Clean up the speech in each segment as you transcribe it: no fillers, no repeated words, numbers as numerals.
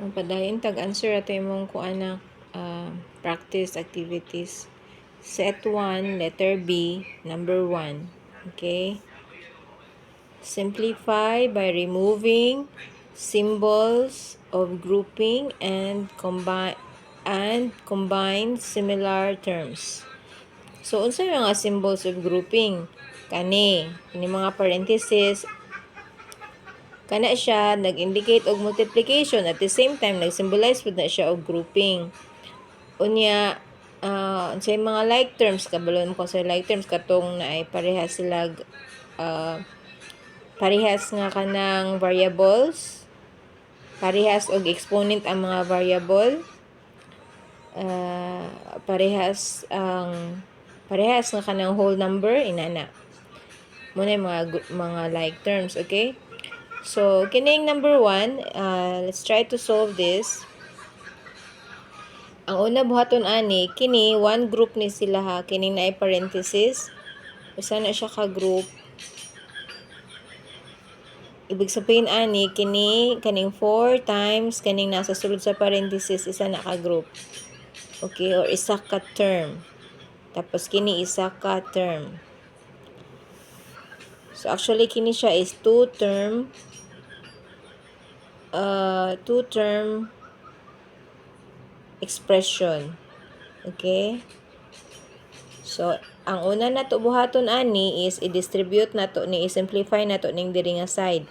Ang padayon tag-answer ato imong kuana practice activities. Set 1, letter B, number 1. Okay? Simplify by removing symbols of grouping and combine similar terms. So unsa yung mga symbols of grouping? Kani mga parenthesis, kana siya nag-indicate og multiplication, at the same time nag-symbolize pud na siya og grouping. Unya say mga like terms, kabalon ko sa like terms katong na ay parehas sila parehas nga kanang variables, parehas og exponent ang mga variable, parehas nga kanang whole number, inana muna yung mga like terms. Okay, so kining number 1, let's try to solve this. Ang una buhaton ani, kini one group ni sila ha, kining naay parenthesis, usa na siya ka group. Ibig sabihin ani, kaning 4 times kaning nasa sulod sa parenthesis, isa na ka group. Okay, or isa ka term. Tapos kini isa ka term. So actually kini siya is two term expression. Okay? So ang una nato buhaton ani is i-distribute nato ni, i-simplify nato ning diri nga side.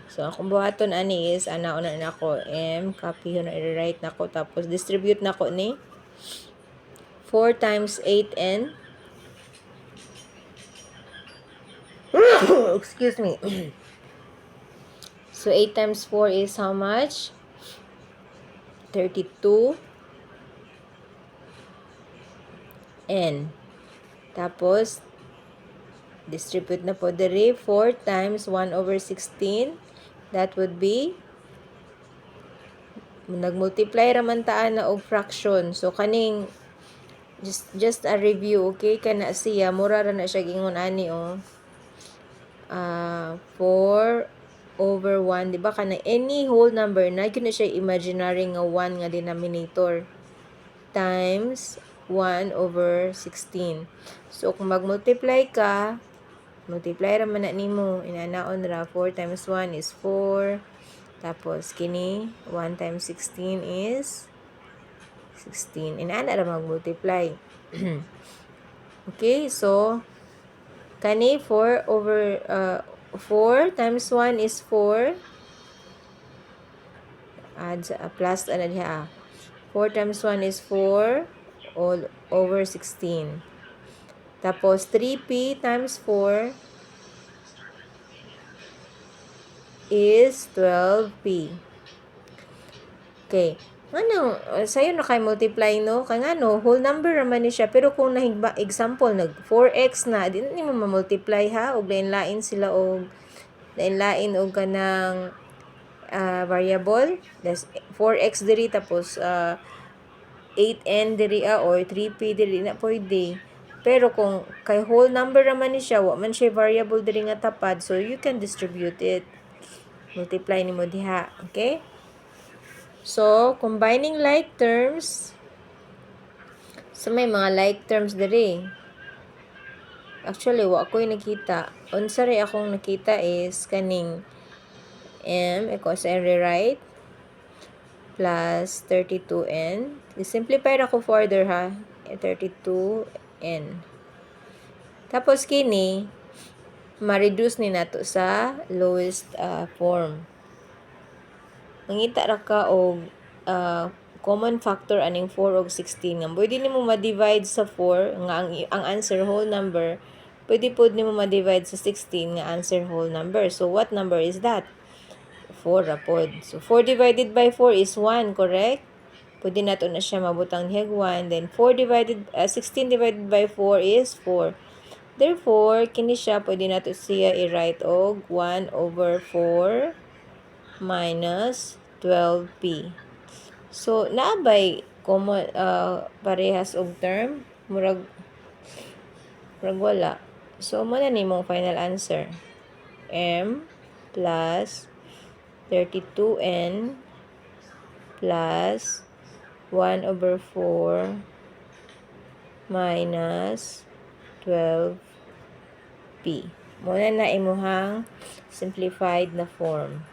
So akong buhaton ani is ana una nako m, copy yun, i-write nako, tapos distribute nako ni 4 times 8n. Excuse me. So 8 times 4 is how much? 32 n. Tapos distribute na po diri 4 times 1 over 16. That would be, nagmultiply raman taan na og fraction. So kaning just a review, okay? Kana siya mura ra na siya gingon ani 4 over 1, di ba? Kana any whole number na gyud na siya imaginary nga 1 nga denominator times 1 over 16. So kung mag-multiply ka, multiply ra man na nimo, inanaon ra 4 times 1 is 4. Tapos kini 1 times 16 is 16. Inana ra mag-multiply. Okay, so kani 4 over 4 times 1 is 4. Add plus ana diha. 4 times 1 is 4 all over 16. Tapos 3p times 4 is 12p. Okay. Ano, sayo na kay multiply no? Kaya nga no, whole number naman ni siya. Pero kung nahigba, example, nag 4x na, di na mo ma-multiply ha? O lain-lain sila o lain-lain o kanang variable. That's 4x diri, tapos 8n diri or 3p diri, na pwede. Pero kung kay whole number naman ni siya, wa man siya variable diri nga tapad, so you can distribute it. Multiply ni mo diha. Okay? So, combining like terms. So, may mga like terms diri. Actually, wa ako'y nakita. Unsa rin akong nakita is kaning m equals I rewrite plus 32n. I-simplify ako further ha. 32n. Tapos kini, ma-reduce ni nato sa lowest form. Mangita ra ka og common factor aning 4 og 16 nga pwede nimo ma-divide sa 4 nga ang answer whole number, pwede pod nimo ma-divide sa 16 nga answer whole number. So what number is that? 4 ra pod. So 4 divided by 4 is 1, correct? Pwede nato na siya mabutang hig 1, then 16 divided by 4 is 4. Therefore, kini siya pwede nato siya i-write og 1 over 4 minus 12p. So, naabay common parehas og term, murag wala. So, muna ni mong final answer. M plus 32n plus 1/4 minus 12p. Muna na imuhang simplified na form.